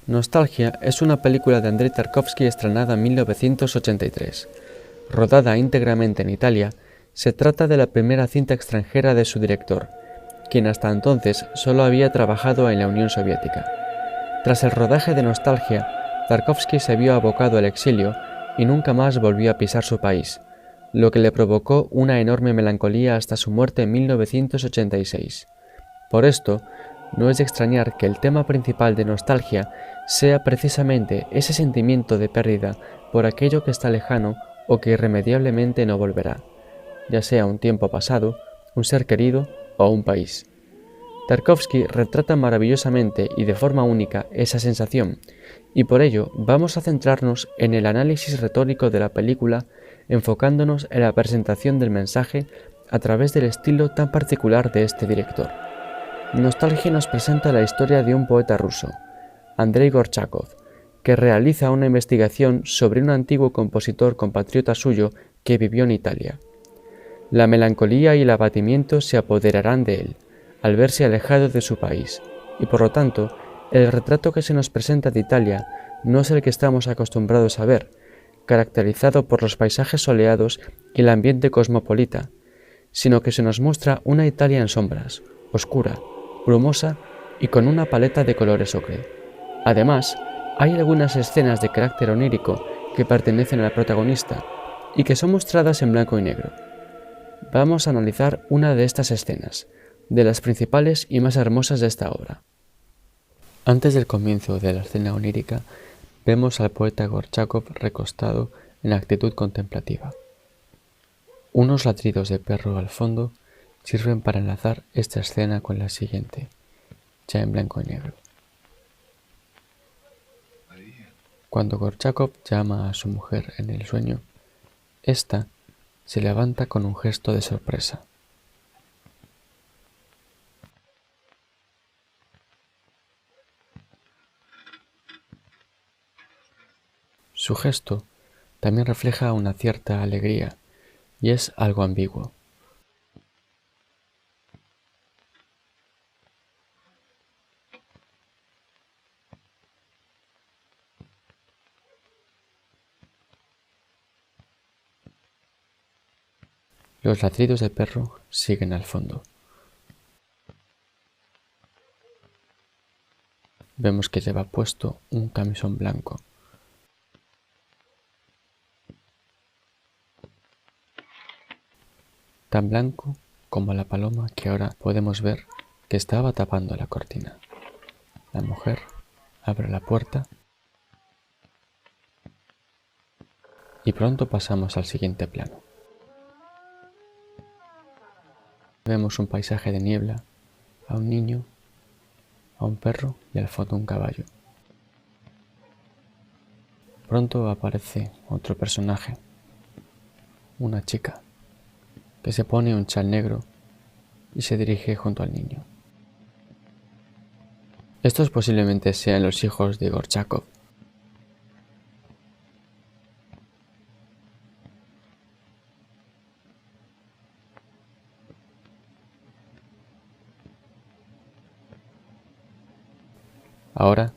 Nostalgia es una película de Andrei Tarkovsky estrenada en 1983. Rodada íntegramente en Italia, se trata de la primera cinta extranjera de su director, quien hasta entonces solo había trabajado en la Unión Soviética. Tras el rodaje de Nostalgia, Tarkovsky se vio abocado al exilio y nunca más volvió a pisar su país, lo que le provocó una enorme melancolía hasta su muerte en 1986. Por esto, no es de extrañar que el tema principal de Nostalgia sea precisamente ese sentimiento de pérdida por aquello que está lejano o que irremediablemente no volverá, ya sea un tiempo pasado, un ser querido o un país. Tarkovsky retrata maravillosamente y de forma única esa sensación, y por ello vamos a centrarnos en el análisis retórico de la película, enfocándonos en la presentación del mensaje a través del estilo tan particular de este director. Nostalgia nos presenta la historia de un poeta ruso, Andrei Gorchakov, que realiza una investigación sobre un antiguo compositor compatriota suyo que vivió en Italia. La melancolía y el abatimiento se apoderarán de él, al verse alejado de su país, y por lo tanto, el retrato que se nos presenta de Italia no es el que estamos acostumbrados a ver, caracterizado por los paisajes soleados y el ambiente cosmopolita, sino que se nos muestra una Italia en sombras, oscura, brumosa y con una paleta de colores ocre. Además, hay algunas escenas de carácter onírico que pertenecen al protagonista y que son mostradas en blanco y negro. Vamos a analizar una de estas escenas, de las principales y más hermosas de esta obra. Antes del comienzo de la escena onírica, vemos al poeta Gorchakov recostado en actitud contemplativa. Unos ladridos de perro al fondo sirven para enlazar esta escena con la siguiente, ya en blanco y negro. Cuando Gorchakov llama a su mujer en el sueño, ésta se levanta con un gesto de sorpresa. Su gesto también refleja una cierta alegría y es algo ambiguo. Los ladridos de perro siguen al fondo. Vemos que lleva puesto un camisón blanco. Tan blanco como la paloma que ahora podemos ver que estaba tapando la cortina. La mujer abre la puerta y pronto pasamos al siguiente plano. Vemos un paisaje de niebla, a un niño, a un perro y al fondo un caballo. Pronto aparece otro personaje, una chica, que se pone un chal negro y se dirige junto al niño. Estos posiblemente sean los hijos de Gorchakov. Ahora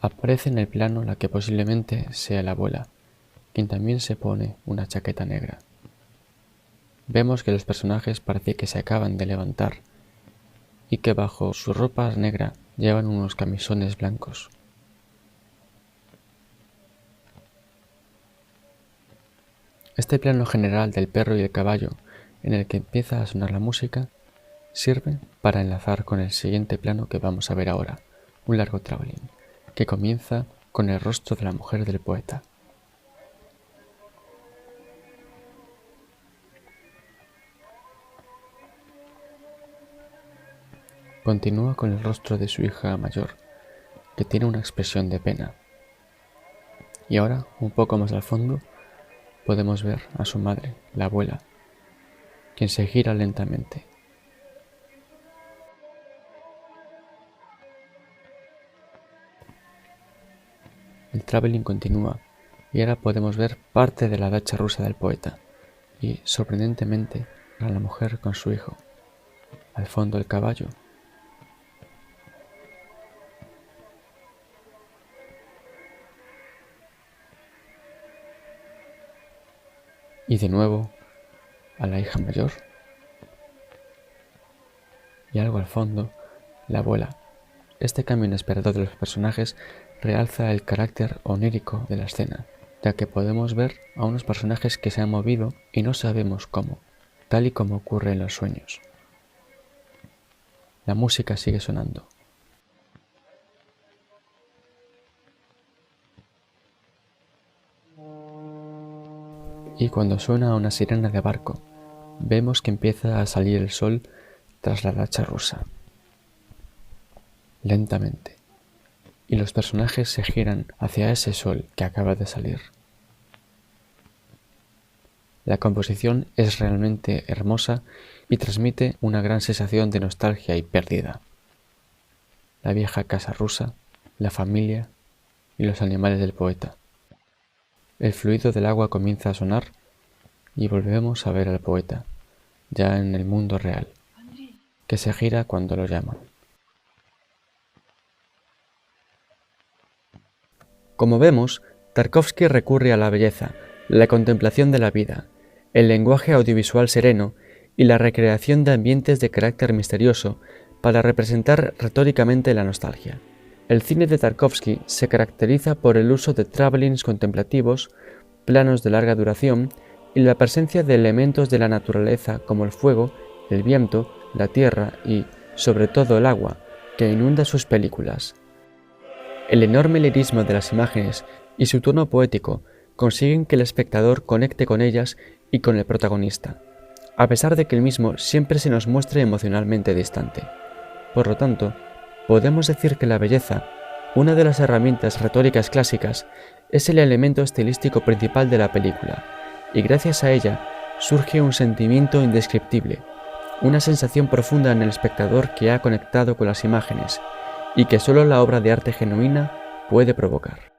aparece en el plano la que posiblemente sea la abuela, quien también se pone una chaqueta negra. Vemos que los personajes parece que se acaban de levantar y que bajo su ropa negra llevan unos camisones blancos. Este plano general del perro y el caballo, en el que empieza a sonar la música, sirve para enlazar con el siguiente plano que vamos a ver ahora, un largo travelling, que comienza con el rostro de la mujer del poeta. Continúa con el rostro de su hija mayor, que tiene una expresión de pena. Y ahora, un poco más al fondo, podemos ver a su madre, la abuela, quien se gira lentamente. El travelling continúa y ahora podemos ver parte de la dacha rusa del poeta y, sorprendentemente, a la mujer con su hijo. Al fondo el caballo. Y de nuevo a la hija mayor. Y algo al fondo, la abuela. Este cambio inesperado de los personajes realza el carácter onírico de la escena, ya que podemos ver a unos personajes que se han movido y no sabemos cómo, tal y como ocurre en los sueños. La música sigue sonando. Y cuando suena una sirena de barco, vemos que empieza a salir el sol tras la racha rusa. Lentamente. Y los personajes se giran hacia ese sol que acaba de salir. La composición es realmente hermosa y transmite una gran sensación de nostalgia y pérdida. La vieja casa rusa, la familia y los animales del poeta. El fluido del agua comienza a sonar y volvemos a ver al poeta, ya en el mundo real, que se gira cuando lo llaman. Como vemos, Tarkovsky recurre a la belleza, la contemplación de la vida, el lenguaje audiovisual sereno y la recreación de ambientes de carácter misterioso para representar retóricamente la nostalgia. El cine de Tarkovsky se caracteriza por el uso de travelings contemplativos, planos de larga duración y la presencia de elementos de la naturaleza como el fuego, el viento, la tierra y, sobre todo, el agua, que inunda sus películas. El enorme lirismo de las imágenes y su tono poético consiguen que el espectador conecte con ellas y con el protagonista, a pesar de que el mismo siempre se nos muestre emocionalmente distante. Por lo tanto, podemos decir que la belleza, una de las herramientas retóricas clásicas, es el elemento estilístico principal de la película, y gracias a ella surge un sentimiento indescriptible, una sensación profunda en el espectador que ha conectado con las imágenes, y que solo la obra de arte genuina puede provocar.